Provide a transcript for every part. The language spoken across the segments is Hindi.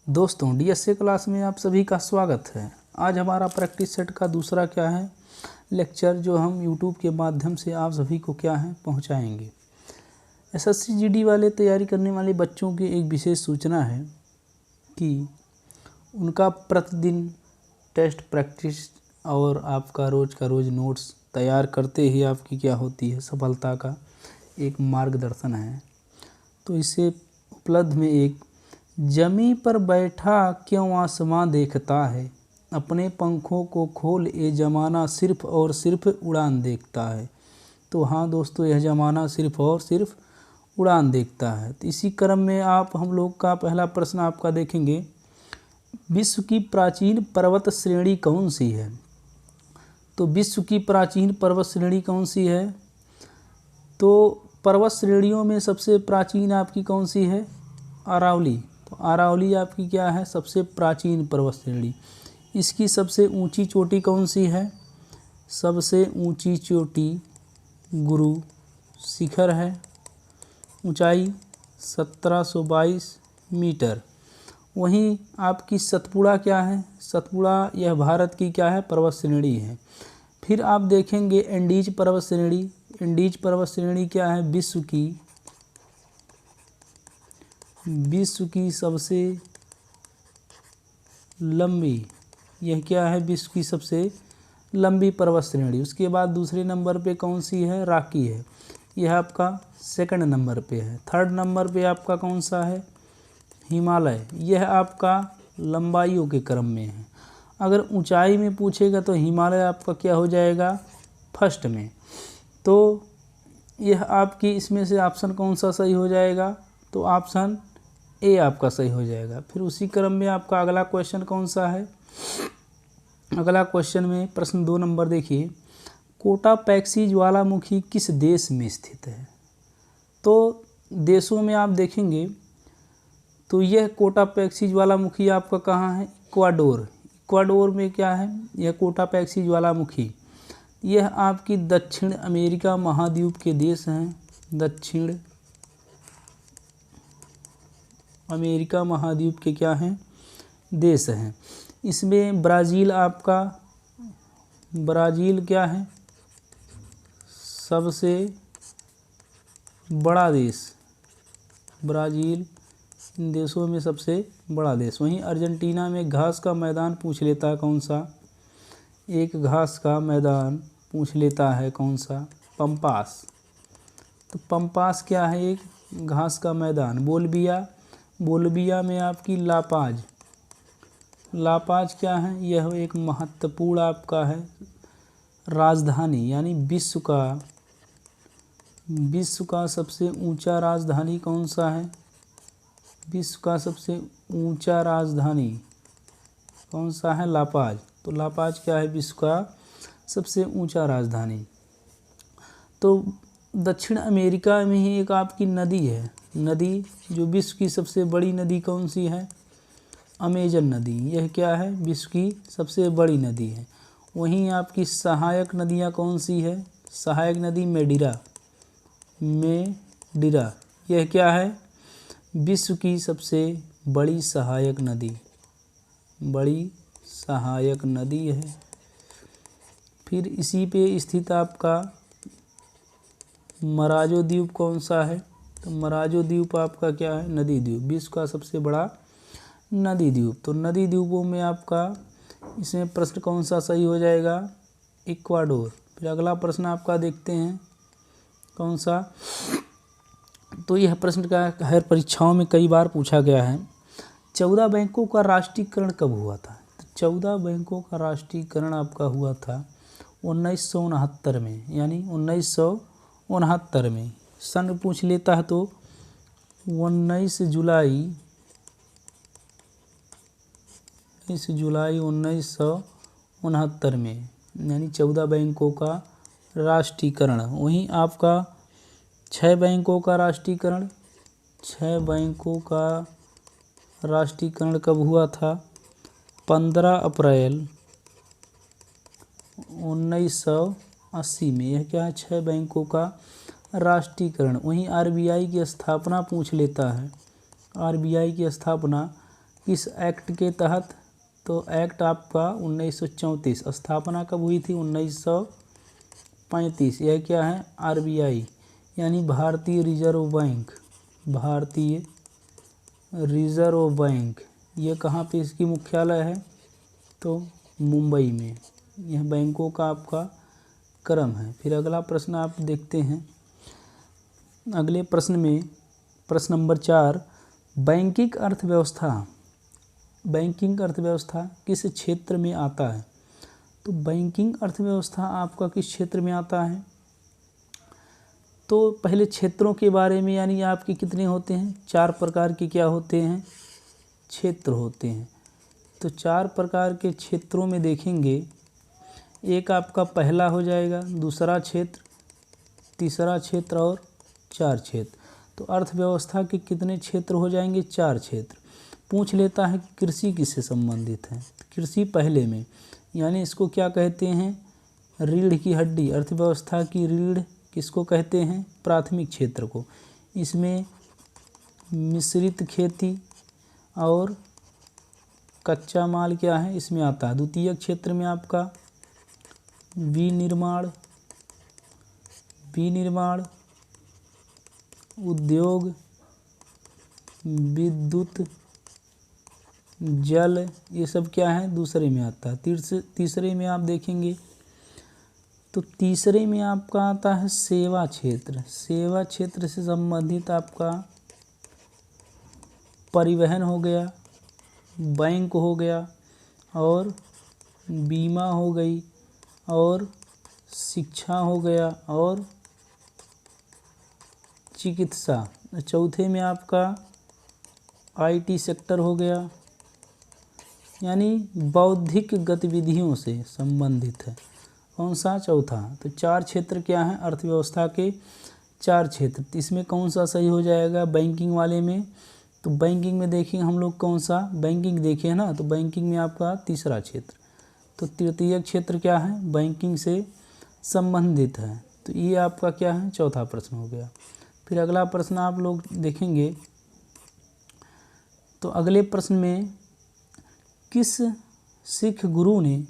दोस्तों डीएसए क्लास में आप सभी का स्वागत है। आज हमारा प्रैक्टिस सेट का दूसरा क्या है लेक्चर जो हम यूट्यूब के माध्यम से आप सभी को क्या है पहुंचाएंगे। एसएससी जीडी वाले तैयारी करने वाले बच्चों की एक विशेष सूचना है कि उनका प्रतिदिन टेस्ट प्रैक्टिस और आपका रोज़ का रोज़ नोट्स तैयार करते ही आपकी क्या होती है सफलता का एक मार्गदर्शन है। तो इससे उपलब्ध में एक जमी पर बैठा क्यों आसमां देखता है, अपने पंखों को खोल ये ज़माना सिर्फ़ और सिर्फ उड़ान देखता है। तो हाँ दोस्तों, यह ज़माना सिर्फ़ और सिर्फ उड़ान देखता है। तो इसी क्रम में हम लोग का पहला प्रश्न आपका देखेंगे, विश्व की प्राचीन पर्वत श्रेणी कौन सी है। तो विश्व की प्राचीन पर्वत श्रेणी कौन सी है। तो पर्वत श्रेणियों में सबसे प्राचीन आपकी कौन सी है, अरावली। तो अरावली आपकी क्या है सबसे प्राचीन पर्वत श्रेणी। इसकी सबसे ऊंची चोटी कौन सी है, सबसे ऊंची चोटी गुरु शिखर है, ऊंचाई 1722 मीटर। वहीं आपकी सतपुड़ा क्या है, सतपुड़ा यह भारत की क्या है पर्वत श्रेणी है। फिर आप देखेंगे एंडीज पर्वत श्रेणी। एंडीज पर्वत श्रेणी क्या है, विश्व की सबसे लंबी, यह क्या है विश्व की सबसे लंबी पर्वत श्रेणी। उसके बाद दूसरे नंबर पे कौन सी है, राकी है, यह आपका सेकंड नंबर पे है। थर्ड नंबर पे आपका कौन सा है, हिमालय, यह आपका लंबाइयों के क्रम में है। अगर ऊंचाई में पूछेगा तो हिमालय आपका क्या हो जाएगा फर्स्ट में। तो यह आपकी इसमें से ऑप्शन कौन सा सही हो जाएगा, तो ऑप्शन ए आपका सही हो जाएगा। फिर उसी क्रम में आपका अगला क्वेश्चन कौन सा है, अगला क्वेश्चन में प्रश्न 2 नंबर देखिए, कोटापैक्सी ज्वालामुखी किस देश में स्थित है। तो देशों में आप देखेंगे तो यह कोटापैक्सी ज्वालामुखी आपका कहाँ है, इक्वाडोर। इक्वाडोर में क्या है यह कोटापैक्सी ज्वालामुखी, यह आपकी दक्षिण अमेरिका महाद्वीप के देश हैं, दक्षिण अमेरिका महाद्वीप के क्या हैं देश हैं। इसमें ब्राज़ील आपका, ब्राज़ील क्या है सबसे बड़ा देश, ब्राज़ील इन देशों में सबसे बड़ा देश। वहीं अर्जेंटीना में घास का मैदान पूछ लेता है कौन सा, एक घास का मैदान पूछ लेता है कौन सा, पंपास। तो पंपास क्या है एक घास का मैदान। बोलिविया, बोलिविया में आपकी लापाज, लापाज क्या है यह एक महत्वपूर्ण आपका है राजधानी, यानी विश्व का सबसे ऊंचा राजधानी कौन सा है, विश्व का सबसे ऊंचा राजधानी कौन सा है, लापाज। तो लापाज क्या है विश्व का सबसे ऊंचा राजधानी। तो दक्षिण अमेरिका में ही एक आपकी नदी है, नदी जो विश्व की सबसे बड़ी नदी कौन सी है, अमेजन नदी, यह क्या है विश्व की सबसे बड़ी नदी है। वहीं आपकी सहायक नदियाँ कौन सी है, सहायक नदी मेडिरा, यह क्या है विश्व की सबसे बड़ी सहायक नदी, बड़ी सहायक नदी है। फिर इसी पे स्थित आपका मराजो द्वीप कौन सा है, तो मराजो द्वीप आपका क्या है नदी द्वीप, विश्व का सबसे बड़ा नदी द्वीप। तो नदी द्वीपों में आपका इसमें प्रश्न कौन सा सही हो जाएगा, इक्वाडोर। फिर अगला प्रश्न आपका देखते हैं कौन सा, तो यह प्रश्न का हर परीक्षाओं में कई बार पूछा गया है, 14 बैंकों का राष्ट्रीयकरण कब हुआ था। तो 14 बैंकों का राष्ट्रीयकरण आपका हुआ था 1969 में, यानी 1969 में। सन पूछ लेता है तो 19 जुलाई 1969 में, यानी 14 बैंकों का राष्ट्रीयकरण। वहीं आपका 6 बैंकों का राष्ट्रीयकरण, 6 बैंकों का राष्ट्रीयकरण कब हुआ था, 15 अप्रैल 1980 में। यह क्या है 6 बैंकों का राष्ट्रीयकरण। वहीं आरबीआई की स्थापना पूछ लेता है, आरबीआई की स्थापना किस एक्ट के तहत? तो एक्ट आपका 1934। स्थापना कब हुई थी? 1935। यह क्या है? आरबीआई यानी भारतीय रिजर्व बैंक। भारतीय रिजर्व बैंक ये कहाँ पे इसकी मुख्यालय है? तो मुंबई में। यह बैंकों का आपका क्रम है। फिर अगला प्रश्न आप देखते हैं। अगले प्रश्न में प्रश्न नंबर 4, बैंकिंग अर्थव्यवस्था। बैंकिंग अर्थव्यवस्था किस क्षेत्र में आता है? तो बैंकिंग अर्थव्यवस्था आपका किस क्षेत्र में आता है? तो पहले क्षेत्रों के बारे में, यानी आपके कितने होते हैं? 4 प्रकार के क्या होते हैं? क्षेत्र होते हैं। तो 4 प्रकार के क्षेत्रों में देखेंगे, एक आपका पहला हो जाएगा, दूसरा क्षेत्र, तीसरा क्षेत्र और 4 क्षेत्र। तो अर्थव्यवस्था के कितने क्षेत्र हो जाएंगे? 4 क्षेत्र। पूछ लेता है कि कृषि किससे संबंधित है? कृषि पहले में, यानी इसको क्या कहते हैं? रीढ़ की हड्डी। अर्थव्यवस्था की रीढ़ किसको कहते हैं? प्राथमिक क्षेत्र को। इसमें मिश्रित खेती और कच्चा माल क्या है? इसमें आता है। द्वितीय क्षेत्र में आपका विनिर्माण, उद्योग, विद्युत, जल, ये सब क्या है? दूसरे में आता है। तीसरे में आप देखेंगे तो तीसरे में आपका आता है सेवा क्षेत्र। सेवा क्षेत्र से संबंधित आपका परिवहन हो गया, बैंक हो गया और बीमा हो गई और शिक्षा हो गया और चिकित्सा। चौथे में आपका आईटी सेक्टर हो गया, यानी बौद्धिक गतिविधियों से संबंधित है। कौन सा? चौथा। तो 4 क्षेत्र क्या हैं? अर्थव्यवस्था के 4 क्षेत्र। इसमें कौन सा सही हो जाएगा बैंकिंग वाले में? तो बैंकिंग में देखिए हम लोग कौन सा बैंकिंग देखे हैं ना, तो बैंकिंग में आपका तीसरा क्षेत्र। तो तृतीय क्षेत्र क्या है? बैंकिंग से संबंधित है। तो ये आपका क्या है? चौथा प्रश्न हो गया। फिर अगला प्रश्न आप लोग देखेंगे तो अगले प्रश्न में किस सिख गुरु ने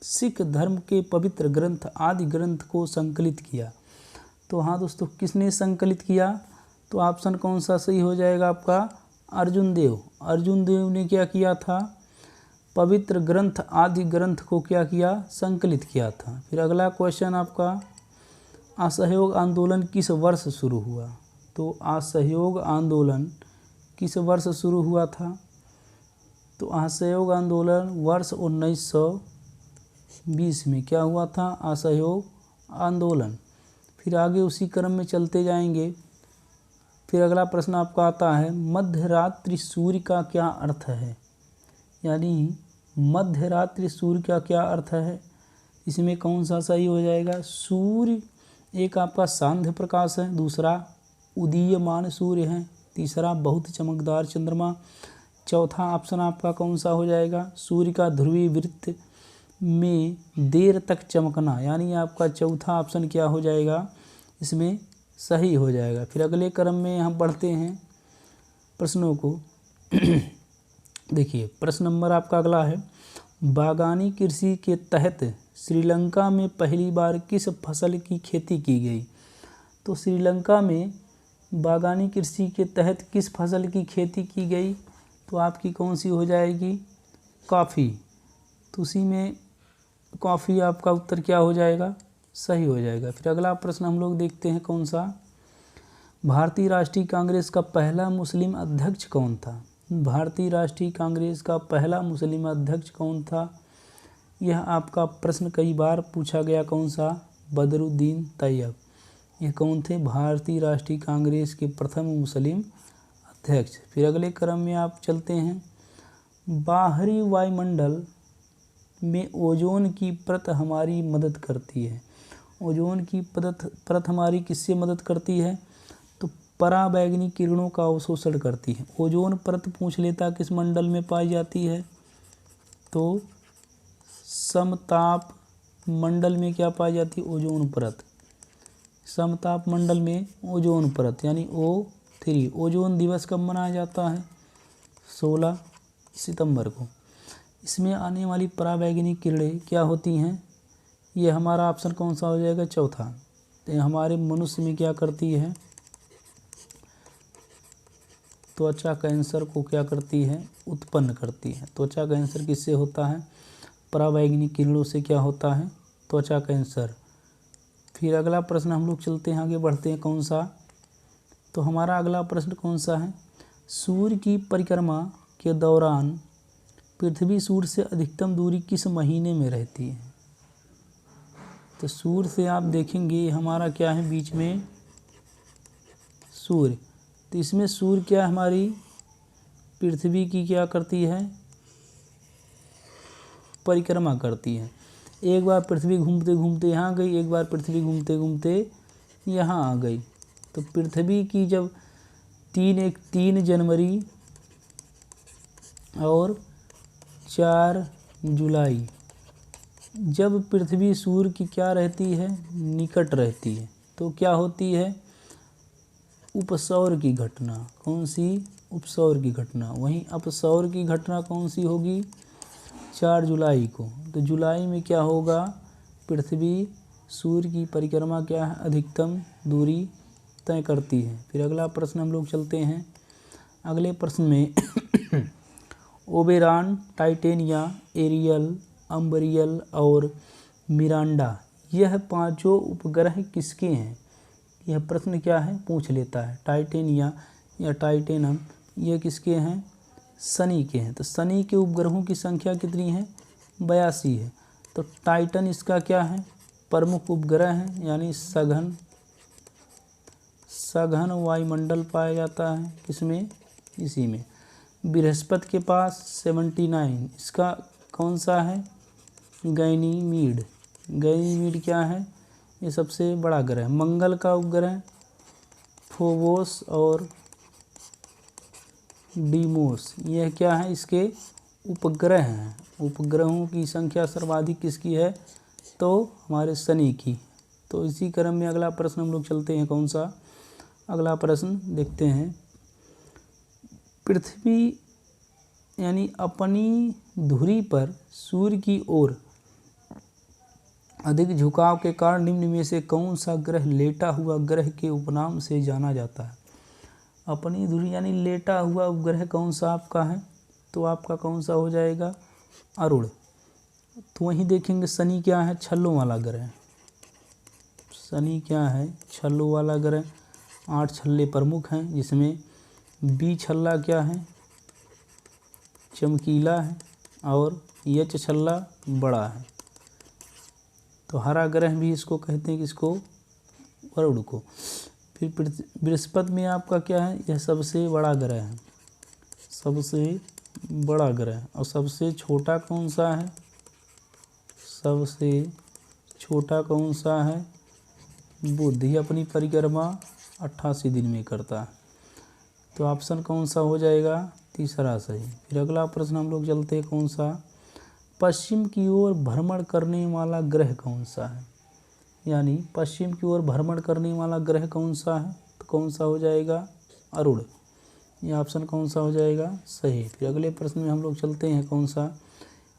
सिख धर्म के पवित्र ग्रंथ आदि ग्रंथ को संकलित किया? तो हाँ दोस्तों, किसने संकलित किया? तो ऑप्शन कौन सा सही हो जाएगा आपका? अर्जुन देव। अर्जुन देव ने क्या किया था? पवित्र ग्रंथ आदि ग्रंथ को क्या किया? संकलित किया था। फिर अगला क्वेश्चन आपका, असहयोग आंदोलन किस वर्ष शुरू हुआ? तो असहयोग आंदोलन किस वर्ष शुरू हुआ था? तो असहयोग आंदोलन वर्ष 1920 में क्या हुआ था? असहयोग आंदोलन। फिर आगे उसी क्रम में चलते जाएंगे। फिर अगला प्रश्न आपका आता है, मध्यरात्रि सूर्य का क्या अर्थ है? यानी मध्यरात्रि सूर्य का क्या अर्थ है? इसमें कौन सा सही हो जाएगा? सूर्य एक आपका सांध्य प्रकाश है, दूसरा उदीयमान सूर्य है, तीसरा बहुत चमकदार चंद्रमा, चौथा ऑप्शन आपका कौन सा हो जाएगा? सूर्य का ध्रुवीय वृत्त में देर तक चमकना, यानी आपका चौथा ऑप्शन क्या हो जाएगा? इसमें सही हो जाएगा। फिर अगले क्रम में हम बढ़ते हैं प्रश्नों को। देखिए प्रश्न नंबर आपका अगला है, बागानी कृषि के तहत श्रीलंका में पहली बार किस फसल की खेती की गई? तो श्रीलंका में बागानी कृषि के तहत किस फसल की खेती की गई? तो आपकी कौन सी हो जाएगी? कॉफ़ी। तो उसी में कॉफ़ी आपका उत्तर क्या हो जाएगा? सही हो जाएगा। फिर अगला प्रश्न हम लोग देखते हैं कौन सा, भारतीय राष्ट्रीय कांग्रेस का पहला मुस्लिम अध्यक्ष कौन था? भारतीय राष्ट्रीय कांग्रेस का पहला मुस्लिम अध्यक्ष कौन था? यह आपका प्रश्न कई बार पूछा गया। कौन सा? बदरुद्दीन तैयब। ये कौन थे? भारतीय राष्ट्रीय कांग्रेस के प्रथम मुस्लिम अध्यक्ष। फिर अगले क्रम में आप चलते हैं, बाहरी वायुमंडल में ओजोन की परत हमारी मदद करती है। ओजोन की परत हमारी किससे मदद करती है? तो पराबैंगनी किरणों का अवशोषण करती है। ओजोन परत पूछ लेता किस मंडल में पाई जाती है? तो समताप मंडल में क्या पाई जाती है? ओजोन परत। समताप मंडल में ओजोन परत यानी O3। ओजोन दिवस कब मनाया जाता है? 16 सितंबर को। इसमें आने वाली परावैंगनिक किरणें क्या होती हैं? ये हमारा ऑप्शन कौन सा हो जाएगा? चौथा। तो ये हमारे मनुष्य में क्या करती है? त्वचा कैंसर को क्या करती है? उत्पन्न करती है। त्वचा कैंसर किससे होता है? परावैंगनिक किरणों से क्या होता है? त्वचा कैंसर। फिर अगला प्रश्न हम लोग चलते हैं, आगे बढ़ते हैं। कौन सा? तो हमारा अगला प्रश्न कौन सा है? सूर्य की परिक्रमा के दौरान पृथ्वी सूर्य से अधिकतम दूरी किस महीने में रहती है? तो सूर्य से आप देखेंगे हमारा क्या है बीच में? सूर्य। तो इसमें सूर्य क्या हमारी पृथ्वी की क्या करती है? परिक्रमा करती है। एक बार पृथ्वी घूमते घूमते यहाँ गई, एक बार पृथ्वी घूमते घूमते यहाँ आ गई। तो पृथ्वी की जब 3 जनवरी और 4 जुलाई जब पृथ्वी सूर्य की क्या रहती है? निकट रहती है, तो क्या होती है? उपसौर की घटना। कौन सी? उपसौर की घटना। वहीं अपसौर की घटना कौन सी होगी? 4 जुलाई को। तो जुलाई में क्या होगा? पृथ्वी सूर्य की परिक्रमा क्या है? अधिकतम दूरी तय करती है। फिर अगला प्रश्न हम लोग चलते हैं। अगले प्रश्न में ओबेरॉन, टाइटेनिया, एरियल, अम्बरियल और मिरांडा, यह पांचों उपग्रह किसके हैं? यह प्रश्न क्या है? पूछ लेता है। टाइटेनिया या टाइटेनम ये किसके हैं? शनि के हैं। तो शनि के उपग्रहों की संख्या कितनी है? 82 है। तो टाइटन इसका क्या है? प्रमुख उपग्रह है, यानी सघन वायुमंडल पाया जाता है किसमें? इसी में। बृहस्पति के पास 79, इसका कौन सा है? गैनीमीड। गैनीमीड क्या है? ये सबसे बड़ा ग्रह। मंगल का उपग्रह फोबोस और डीमोस, यह क्या है? इसके उपग्रह हैं। उपग्रहों की संख्या सर्वाधिक किसकी है? तो हमारे शनि की। तो इसी क्रम में अगला प्रश्न हम लोग चलते हैं। कौन सा? अगला प्रश्न देखते हैं। पृथ्वी यानी अपनी धुरी पर सूर्य की ओर अधिक झुकाव के कारण निम्न में से कौन सा ग्रह लेटा हुआ ग्रह के उपनाम से जाना जाता है? अपनी धुरी यानी लेटा हुआ उपग्रह कौन सा आपका है? तो आपका कौन सा हो जाएगा? अरुण। तो वहीं देखेंगे शनि क्या है? छल्लों वाला ग्रह। शनि क्या है? छल्लों वाला ग्रह। 8 छल्ले प्रमुख हैं, जिसमें बी छल्ला क्या है? चमकीला है, और एच छल्ला बड़ा है। तो हरा ग्रह भी इसको कहते हैं, किसको? वरुण को। फिर बृहस्पति में आपका क्या है? यह सबसे बड़ा ग्रह है, सबसे बड़ा ग्रह। और सबसे छोटा कौन सा है? सबसे छोटा कौन सा है? बुध। ही अपनी परिक्रमा 88 दिन में करता है। तो ऑप्शन कौन सा हो जाएगा? तीसरा सही। फिर अगला प्रश्न हम लोग चलते हैं। कौन सा? पश्चिम की ओर भ्रमण करने वाला ग्रह कौन सा है? यानी पश्चिम की ओर भ्रमण करने वाला ग्रह कौन सा है? तो कौन सा हो जाएगा? अरुण। ये ऑप्शन कौन सा हो जाएगा? सही। फिर अगले प्रश्न में हम लोग चलते हैं। कौन सा?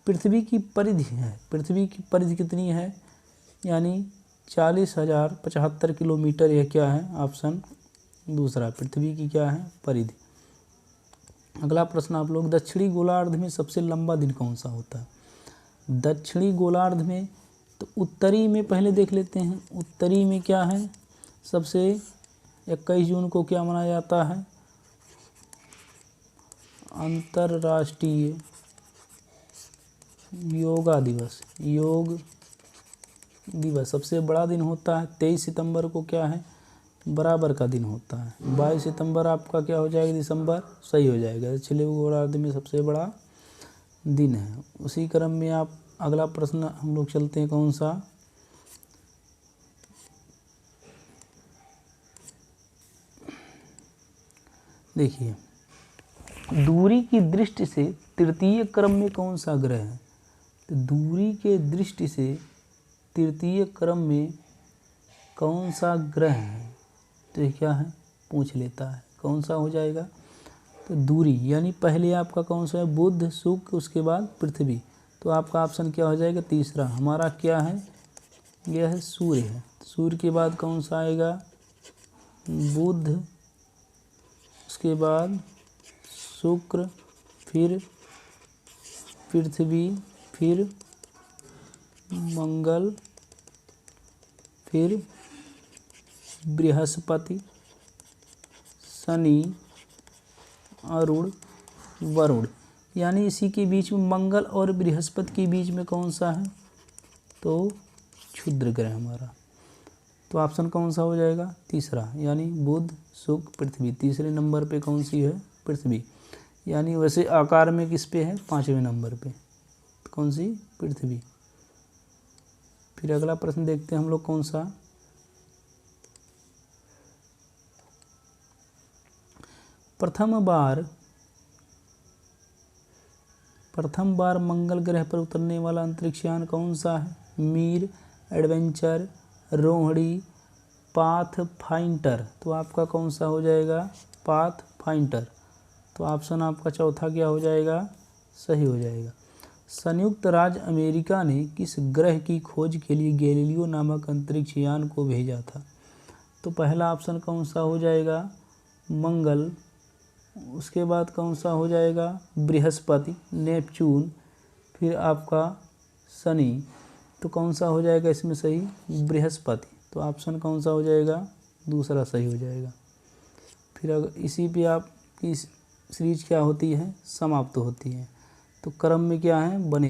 पृथ्वी की परिधि है। पृथ्वी की परिधि कितनी है? यानी 40,075 किलोमीटर। यह क्या है? ऑप्शन दूसरा, पृथ्वी की क्या है? परिधि। अगला प्रश्न आप लोग, दक्षिणी गोलार्ध में सबसे लंबा दिन कौन सा होता है? दक्षिणी गोलार्ध में, तो उत्तरी में पहले देख लेते हैं। उत्तरी में क्या है? सबसे 21 जून को क्या मनाया जाता है? अंतर्राष्ट्रीय योगा दिवस। योग दिवस सबसे बड़ा दिन होता है। 23 सितंबर को क्या है? बराबर का दिन होता है। 22 सितंबर आपका क्या हो जाएगा? दिसंबर। सही हो जाएगा। दक्षिणी गोलार्ध में सबसे बड़ा दिन है। उसी क्रम में आप अगला प्रश्न हम लोग चलते हैं। कौन सा? देखिए, दूरी की दृष्टि से तृतीय क्रम में कौन सा ग्रह है? तो दूरी के दृष्टि से तृतीय क्रम में कौन सा ग्रह है? तो ये क्या है? पूछ लेता है। कौन सा हो जाएगा? तो दूरी, यानी पहले आपका कौन सा है, बुध, शुक्र, उसके बाद पृथ्वी। तो आपका ऑप्शन क्या हो जाएगा, तीसरा। हमारा क्या है, यह है सूर्य है। सूर्य के बाद कौन सा आएगा, बुध, उसके बाद शुक्र, फिर पृथ्वी, फिर मंगल, फिर बृहस्पति, शनि, अरुण, वरुण। यानी इसी के बीच में मंगल और बृहस्पति के बीच में कौन सा है, तो क्षुद्र ग्रह हमारा। तो ऑप्शन कौन सा हो जाएगा, तीसरा, यानी बुध, शुक्र, पृथ्वी। तीसरे नंबर पे कौन सी है, पृथ्वी। यानी वैसे आकार में किस पे है, 5वें नंबर पे। तो कौन सी, पृथ्वी। फिर अगला प्रश्न देखते हैं हम लोग, कौन सा, प्रथम बार मंगल ग्रह पर उतरने वाला अंतरिक्ष यान कौन सा है, मीर, एडवेंचर, रोहिणी, पाथफाइंडर। तो आपका कौन सा हो जाएगा, पाथफाइंडर। तो ऑप्शन आपका चौथा क्या हो जाएगा, सही हो जाएगा। संयुक्त राज्य अमेरिका ने किस ग्रह की खोज के लिए गैलीलियो नामक अंतरिक्ष यान को भेजा था। तो पहला ऑप्शन कौन सा हो जाएगा, मंगल, उसके बाद कौन सा हो जाएगा, बृहस्पति, नेपच्यून, फिर आपका शनि। तो कौन सा हो जाएगा इसमें सही, बृहस्पति। तो ऑप्शन कौन सा हो जाएगा, दूसरा सही हो जाएगा। फिर अगर इसी पे आपकी सीरीज क्या होती है, समाप्त होती है। तो क्रम में क्या है, बने